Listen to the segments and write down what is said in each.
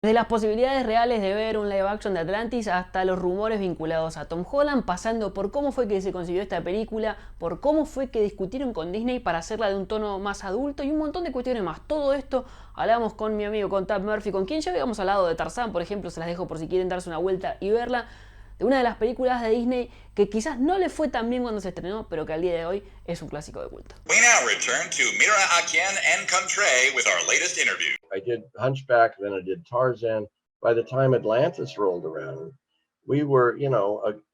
Desde las posibilidades reales de ver un live action de Atlantis hasta los rumores vinculados a Tom Holland, pasando por cómo fue que se consiguió esta película, por cómo fue que discutieron con Disney para hacerla de un tono más adulto y un montón de cuestiones más. Todo esto hablamos con mi amigo, con Tab Murphy, con quien ya habíamos hablado de Tarzán, por ejemplo, se las dejo por si quieren darse una vuelta y verla, de una de las películas de Disney que quizás no le fue tan bien cuando se estrenó, pero que al día de hoy es un clásico de culto. We now return to Mira Akien and Contre with our latest interview. I did Hunchback, then I did Tarzan. By the time Atlantis rolled around, we were,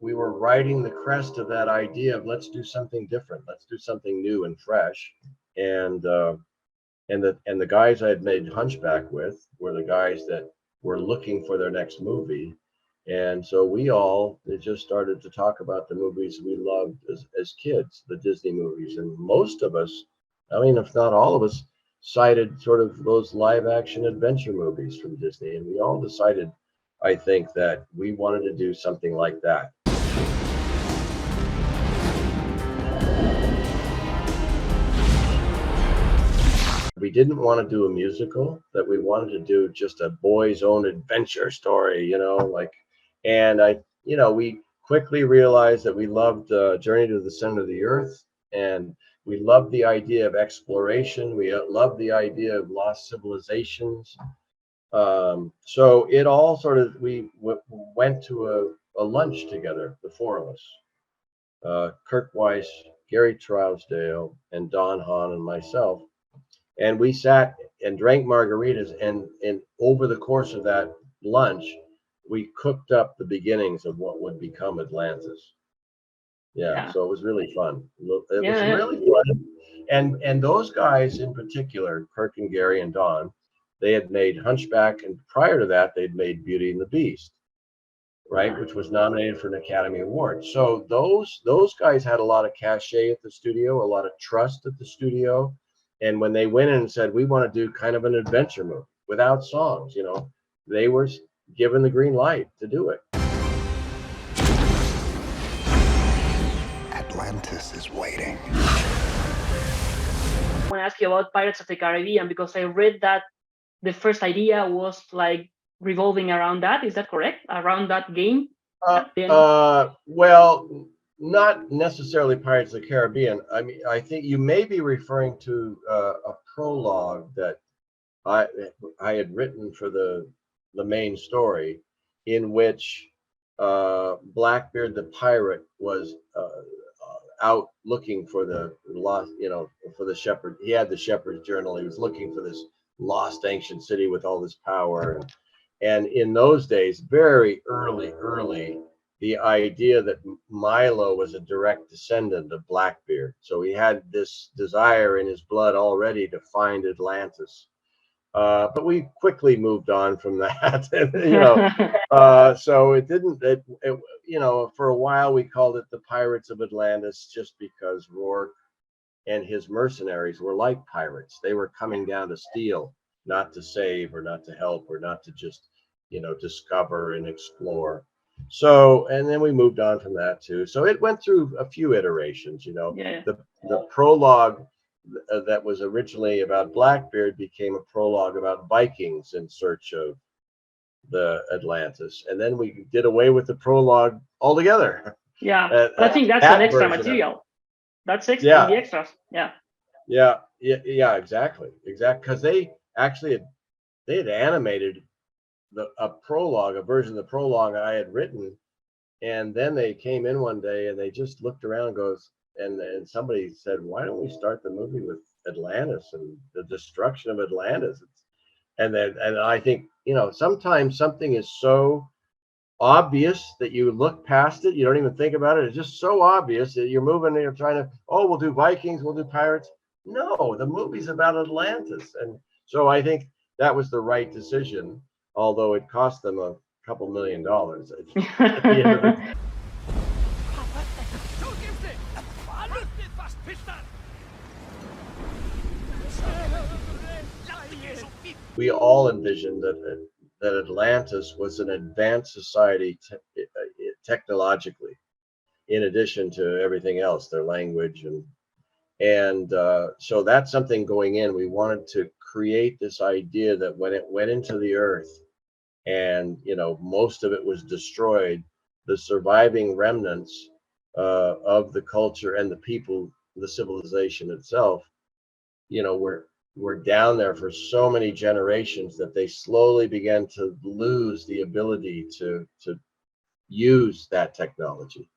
we were riding the crest of that idea of let's do something different, let's do something new and fresh. And the guys I had made Hunchback with were the guys that were looking for their next movie. And so we all just started to talk about the movies we loved as kids, the Disney movies. And most of us, I mean, if not all of us, cited sort of those live action adventure movies from Disney. And we all decided, I think, that we wanted to do something like that. We didn't want to do a musical, that we wanted to do just a boy's own adventure story, we quickly realized that we loved Journey to the Center of the Earth, and we loved the idea of exploration. We loved the idea of lost civilizations. So it all sort of, we went to a lunch together, the four of us, Kirk Weiss, Gary Trousdale, and Don Hahn and myself. And we sat and drank margaritas, and over the course of that lunch, we cooked up the beginnings of what would become Atlantis. Yeah. So it was really fun. It was really fun. And those guys in particular, Kirk and Gary and Don, they had made Hunchback, and prior to that, they'd made Beauty and the Beast, right, which was nominated for an Academy Award. So those guys had a lot of cachet at the studio, a lot of trust at the studio. And when they went in and said, we want to do kind of an adventure movie without songs, they were given the green light to do it. Atlantis is waiting. I want to ask you about Pirates of the Caribbean, because I read that the first idea was like revolving around that. Is that correct? Around that game? Well, not necessarily Pirates of the Caribbean. I mean, I think you may be referring to a prologue that I had written for the main story, in which Blackbeard the pirate was out looking for the lost, for the shepherd. He had the shepherd's journal. He was looking for this lost ancient city with all this power. And in those days, very early, the idea that Milo was a direct descendant of Blackbeard. So he had this desire in his blood already to find Atlantis. But we quickly moved on from that. So it didn't, for a while we called it the Pirates of Atlantis, just because Rourke and his mercenaries were like pirates. They were coming down to steal, not to save or not to help or not to just, discover and explore. So, and then we moved on from that too. So it went through a few iterations, the prologue that was originally about Blackbeard became a prologue about Vikings in search of the Atlantis. And then we did away with the prologue altogether. Yeah, I think that's an extra material. That's extra in the extras. Yeah, exactly. Because they actually they had animated a version of the prologue I had written, and then they came in one day and they just looked around and goes, and somebody said, why don't we start the movie with Atlantis and the destruction of Atlantis? And I think, sometimes something is so obvious that you look past it, you don't even think about it. It's just so obvious that you're moving, you're trying to, we'll do Vikings, we'll do pirates. No, the movie's about Atlantis. And so I think that was the right decision, although it cost them a couple $1 million at the end of it. We all envisioned that Atlantis was an advanced society technologically, in addition to everything else, their language, and so that's something going in. We wanted to create this idea that when it went into the earth, and most of it was destroyed. The surviving remnants of the culture and the people, the civilization itself, were down there for so many generations that they slowly began to lose the ability to use that technology.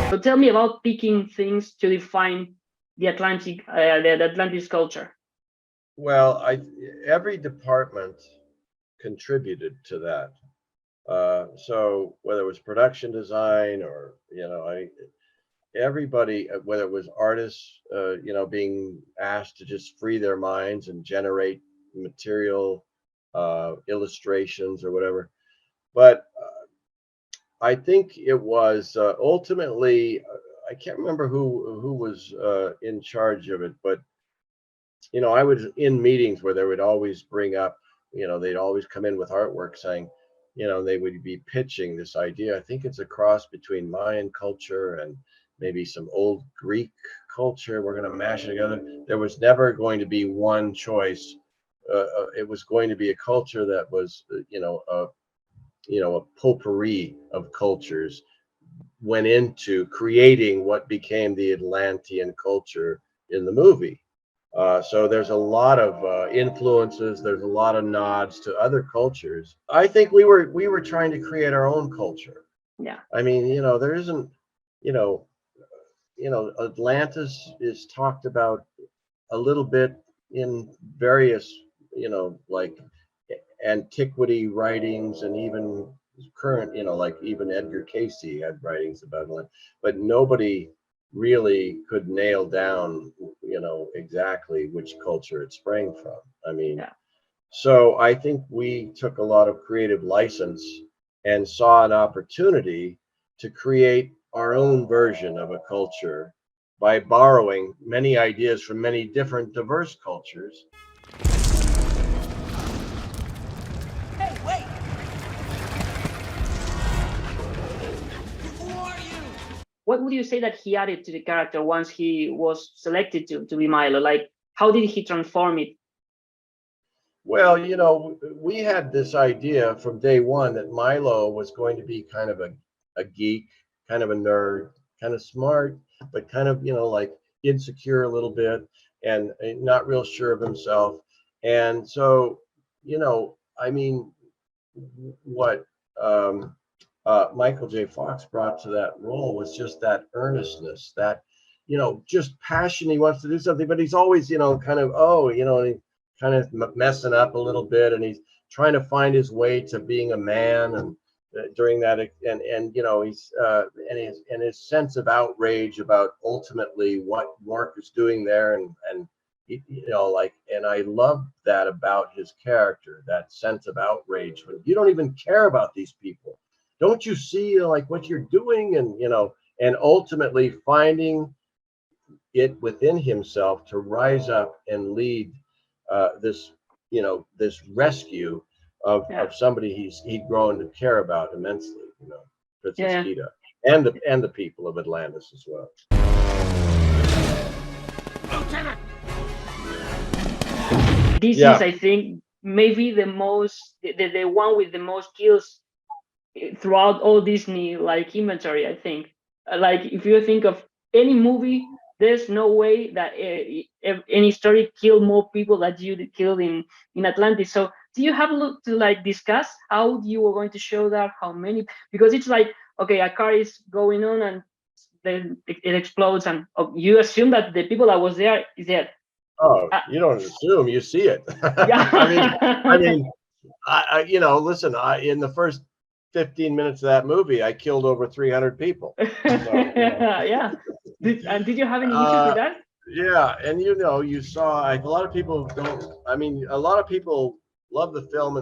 So tell me about picking things to define the the Atlantis culture. Well, every department contributed to that. So whether it was production design or everybody, whether it was artists, being asked to just free their minds and generate material, illustrations or whatever. But I think it was ultimately, I can't remember who was in charge of it, but I was in meetings where they would always bring up, they'd always come in with artwork saying, they would be pitching this idea. I think it's a cross between Mayan culture and maybe some old Greek culture. We're going to mash it together. There was never going to be one choice. It was going to be a culture that was, a potpourri of cultures went into creating what became the Atlantean culture in the movie. So there's a lot of influences. There's a lot of nods to other cultures. I think we were trying to create our own culture. Yeah. I mean, there isn't, Atlantis is talked about a little bit in various, like antiquity writings and even current, like even Edgar Casey had writings about Atlantis, but nobody really could nail down, exactly which culture it sprang from. I mean, Yeah. so I think we took a lot of creative license and saw an opportunity to create our own version of a culture by borrowing many ideas from many different diverse cultures. Hey, wait! Who are you? What would you say that he added to the character once he was selected to be Milo? Like, how did he transform it? Well, we had this idea from day one that Milo was going to be kind of a geek, kind of a nerd, kind of smart, but kind of, like insecure a little bit and not real sure of himself. And so, I mean, what Michael J. Fox brought to that role was just that earnestness, that, just passion. He wants to do something, but he's always, kind of, kind of messing up a little bit, and he's trying to find his way to being a man. And during that, and he's and his sense of outrage about ultimately what Mark is doing there, and and I love that about his character, that sense of outrage when you don't even care about these people. Don't you see like what you're doing, and ultimately finding it within himself to rise up and lead this rescue of somebody he'd grown to care about immensely, Princess Kida, and the people of Atlantis as well. Lieutenant! This is, I think, maybe the one with the most kills throughout all Disney like inventory. I think, like if you think of any movie, there's no way that any story killed more people that you killed in Atlantis. So do you have to like discuss how you were going to show that, how many? Because it's like, okay, a car is going on and then it explodes, and you assume that the people that was there is dead. Oh, you don't assume, you see it. Yeah. I mean, listen, in the first 15 minutes of that movie, I killed over 300 people. So, yeah. Did you have any issues with that? Yeah, and you saw a lot of people don't. I mean, a lot of people love the film,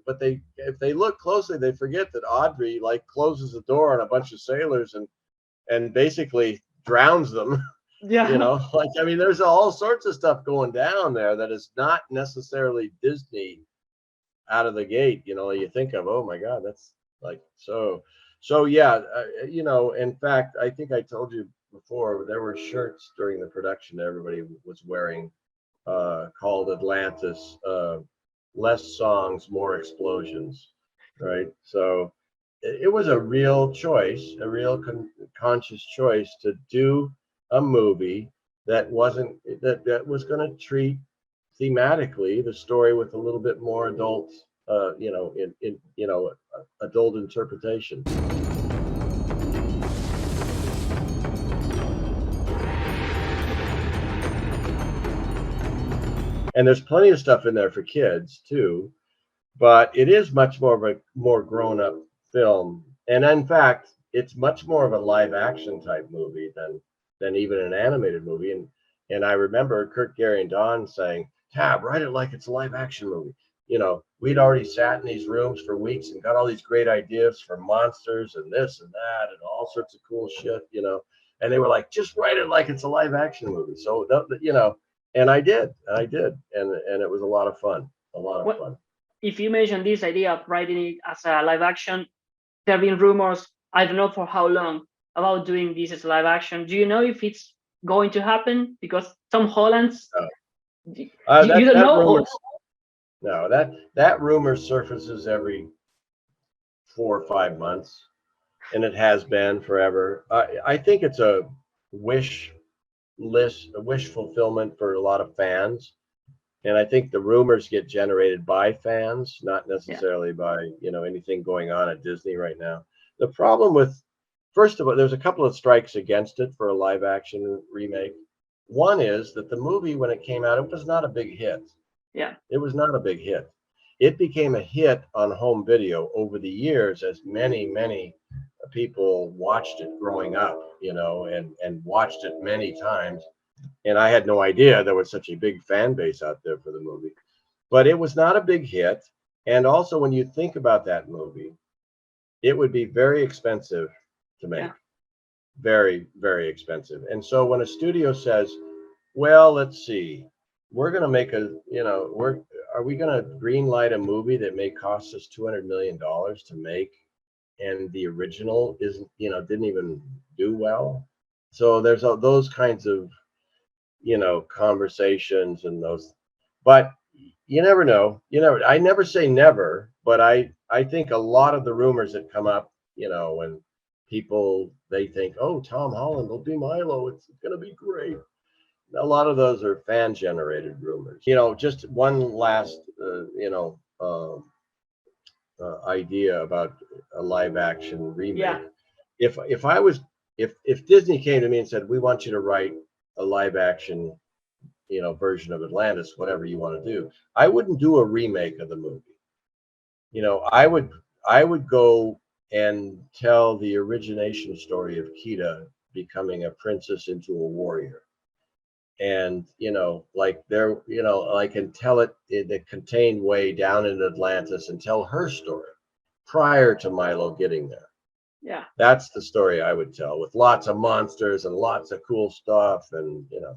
but if they look closely, they forget that Audrey like closes the door on a bunch of sailors and basically drowns them. Yeah. Like, I mean, there's all sorts of stuff going down there that is not necessarily Disney out of the gate. You think of, oh my God, that's like so yeah. In fact, I think I told you before, there were shirts during the production that everybody was wearing called Atlantis. Less songs, more explosions, right? So it was a real choice, a real conscious choice to do a movie that wasn't that was going to treat thematically the story with a little bit more adult, adult interpretation. And there's plenty of stuff in there for kids too, but it is much more of a more grown-up film. And in fact, it's much more of a live action type movie than even an animated movie. And I remember Kurt, Gary, and Don saying, Tab, write it like it's a live action movie. You know, we'd already sat in these rooms for weeks and got all these great ideas for monsters and this and that and all sorts of cool shit, you know. And they were like, just write it like it's a live action movie. So, you know, and I did. And it was a lot of fun, fun. If you mentioned this idea of writing it as a live action, there have been rumors, I don't know for how long, about doing this as live action. Do you know if it's going to happen? Because Tom Holland's, you don't know? No, that rumor surfaces every 4 or 5 months, and it has been forever. I think it's a wish fulfillment for a lot of fans. And I think the rumors get generated by fans, not necessarily by, you know, anything going on at Disney right now. The problem with, first of all, there's a couple of strikes against it for a live action remake. One is that the movie, when it came out, it was not a big hit. Yeah. It was not a big hit. It became a hit on home video over the years as many people watched it growing up, you know, and watched it many times. And I had no idea there was such a big fan base out there for the movie. But it was not a big hit. And also, when you think about that movie, it would be very expensive to make. Yeah. Very, very expensive. And so when a studio says, well, let's see, we're going to make are we going to green light a movie that may cost us $200 million to make, and the original isn't, you know, didn't even do well? So there's those kinds of, you know, conversations and those, but you never know. I never say never, but I think a lot of the rumors that come up, you know, when people, they think, oh, Tom Holland will do Milo, it's going to be great. A lot of those are fan generated rumors. You know, just one last, idea about a live action remake. Yeah. If Disney came to me and said, we want you to write a live action, you know, version of Atlantis, whatever you want to do, I wouldn't do a remake of the movie. You know, I would go and tell the origination story of Kida becoming a princess into a warrior. And, you know, like there, you know, like, and tell it in a contained way down in Atlantis and tell her story prior to Milo getting there. Yeah. That's the story I would tell, with lots of monsters and lots of cool stuff, and, you know.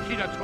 Kida